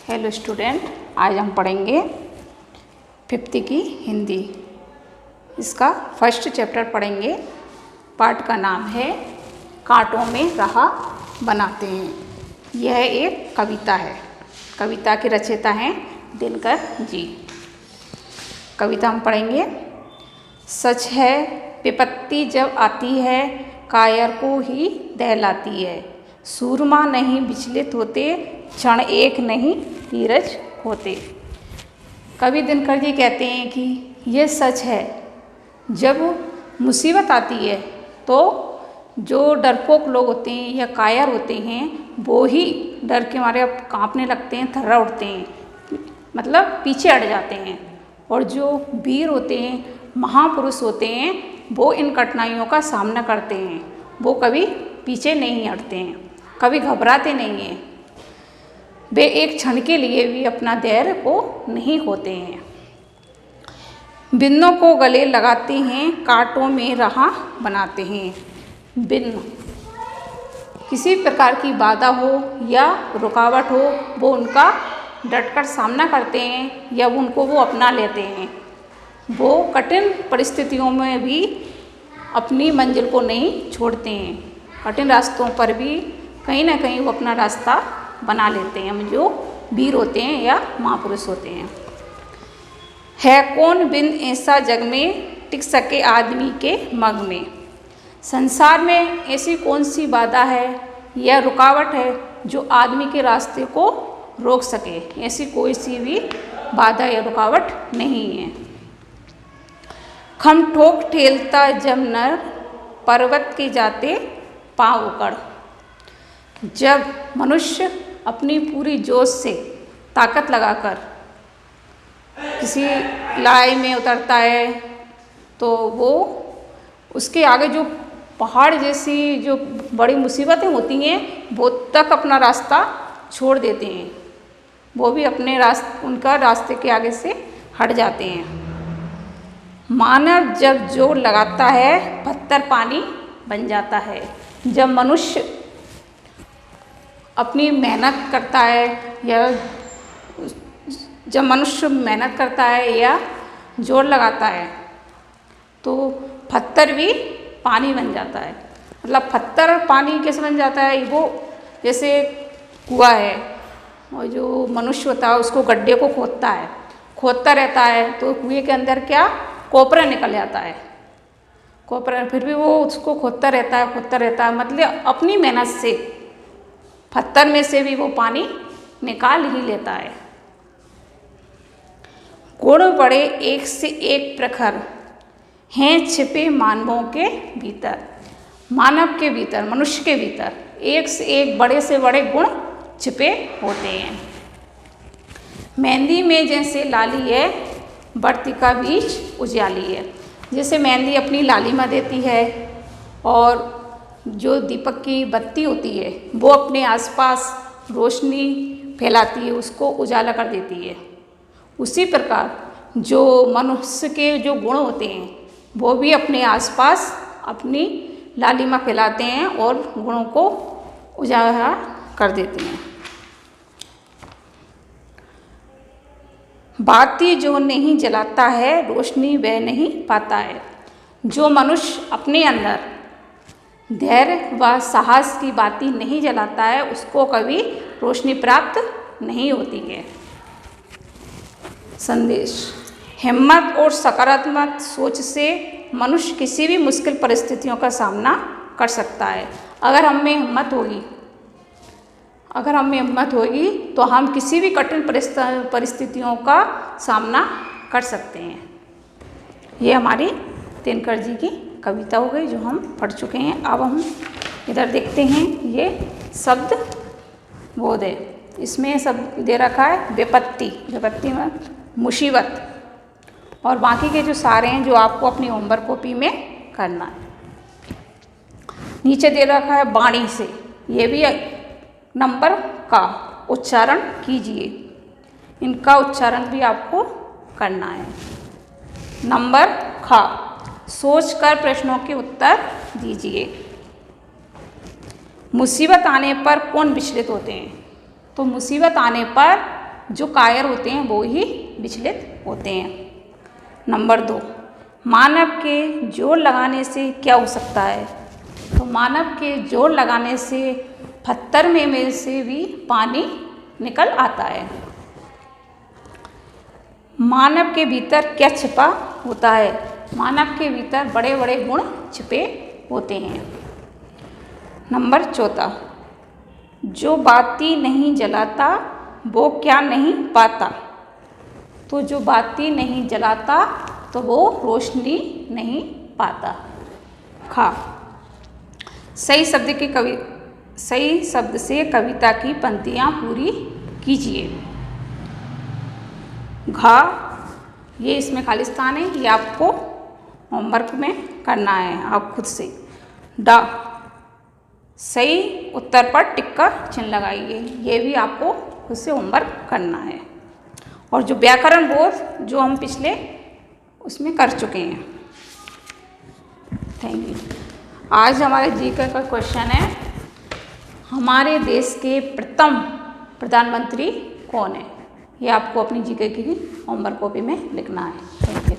Hello student, आज हम पढ़ेंगे 5th की हिंदी। इसका फर्स्ट चैप्टर पढ़ेंगे। पाठ का नाम है कांटों में राह बनाते हैं। यह एक कविता है। कविता के रचयिता हैं दिनकर जी। कविता हम पढ़ेंगे। सच है विपत्ति जब आती है, कायर को ही दहलाती है। सूरमा नहीं विचलित होते, क्षण एक नहीं धीरज होते। कवि दिनकर जी कहते हैं कि ये सच है, जब मुसीबत आती है तो जो डरपोक लोग होते हैं या कायर होते हैं वो ही डर के मारे अब कांपने लगते हैं, थर्रा उठते हैं, मतलब पीछे हट जाते हैं। और जो वीर होते हैं, महापुरुष होते हैं, वो इन कठिनाइयों का सामना करते हैं। वो कभी पीछे नहीं हटते हैं, कभी घबराते नहीं हैं। वे एक क्षण के लिए भी अपना धैर्य को नहीं खोते हैं। बिन्नों को गले लगाते हैं, कांटों में राह बनाते हैं। बिन्न किसी प्रकार की बाधा हो या रुकावट हो, वो उनका डटकर सामना करते हैं या उनको वो अपना लेते हैं। वो कठिन परिस्थितियों में भी अपनी मंजिल को नहीं छोड़ते हैं। कठिन रास्तों पर भी कहीं ना कहीं वो अपना रास्ता बना लेते हैं, जो वीर होते हैं या महापुरुष होते हैं। है कौन बिन ऐसा जग में, टिक सके आदमी के मग में। संसार में ऐसी कौन सी बाधा है या रुकावट है जो आदमी के रास्ते को रोक सके। ऐसी कोई सी भी बाधा या रुकावट नहीं है। खम ठोक ठेलता जब नर, पर्वत के जाते पाँव उकड़। जब मनुष्य अपनी पूरी जोश से ताकत लगाकर किसी लड़ाई में उतरता है तो वो उसके आगे जो पहाड़ जैसी जो बड़ी मुसीबतें होती हैं वो तक अपना रास्ता छोड़ देते हैं। वो भी अपने उनका रास्ते के आगे से हट जाते हैं। मानव जब जोर लगाता है, पत्थर पानी बन जाता है। जब मनुष्य अपनी मेहनत करता है या जोर लगाता है तो पत्थर भी पानी बन जाता है। मतलब पत्थर पानी कैसे बन जाता है, वो जैसे कुआं है और जो मनुष्य होता है उसको गड्ढे को खोदता रहता है तो कुएं के अंदर क्या कोपरा निकल जाता है। कोपरा फिर भी वो उसको खोदता रहता है, मतलब अपनी मेहनत से पत्थर में से भी वो पानी निकाल ही लेता है। गुण बड़े एक से एक प्रखर हैं छिपे मानवों के भीतर। मानव के भीतर, मनुष्य के भीतर एक से एक बड़े से बड़े गुण छिपे होते हैं। मेहंदी में जैसे लाली है, बढ़ती का बीज उजियाली है। जैसे मेहंदी अपनी लालिमा देती है और जो दीपक की बत्ती होती है वो अपने आसपास रोशनी फैलाती है, उसको उजाला कर देती है। उसी प्रकार जो मनुष्य के जो गुण होते हैं वो भी अपने आसपास अपनी लालिमा फैलाते हैं और गुणों को उजाला कर देते हैं। बाती जो नहीं जलाता है, रोशनी वह नहीं पाता है। जो मनुष्य अपने अंदर धैर्य व साहस की बाती नहीं जलाता है उसको कभी रोशनी प्राप्त नहीं होती है। संदेश। हिम्मत और सकारात्मक सोच से मनुष्य किसी भी मुश्किल परिस्थितियों का सामना कर सकता है। अगर हम में हिम्मत होगी तो हम किसी भी कठिन परिस्थितियों का सामना कर सकते हैं। ये हमारी दिनकर जी की कविता हो गई जो हम पढ़ चुके हैं। अब हम इधर देखते हैं, ये शब्द बोध है। इसमें शब्द दे रखा है विपत्ति में मुसीबत, और बाकी के जो सारे हैं जो आपको अपनी होमवर्क कॉपी में करना है। नीचे दे रखा है वाणी से, ये भी नंबर का उच्चारण कीजिए। इनका उच्चारण भी आपको करना है। नंबर खा, सोचकर प्रश्नों के उत्तर दीजिए। मुसीबत आने पर कौन विचलित होते हैं, तो मुसीबत आने पर जो कायर होते हैं वो ही विचलित होते हैं। नंबर 2, मानव के जोर लगाने से क्या हो सकता है? तो मानव के जोर लगाने से पत्थर में से भी पानी निकल आता है। मानव के भीतर क्या छिपा होता है? मानव के भीतर बड़े बड़े गुण छिपे होते हैं। नंबर 4, जो बाती नहीं जलाता वो क्या नहीं पाता? तो जो बाती नहीं जलाता तो वो रोशनी नहीं पाता। खा, सही शब्द से कविता की पंक्तियाँ पूरी कीजिए। घा, ये इसमें खालिस्तान है, ये आपको होमवर्क में करना है आप खुद से। डा, सही उत्तर पर टिक का चिन्ह लगाइए, ये भी आपको खुद से होमवर्क करना है। और जो व्याकरण बोध जो हम पिछले उसमें कर चुके हैं। Thank you. आज हमारे जीके का क्वेश्चन है, हमारे देश के प्रथम प्रधानमंत्री कौन है? ये आपको अपनी जीके की होमवर्क कॉपी में लिखना है। Thank you.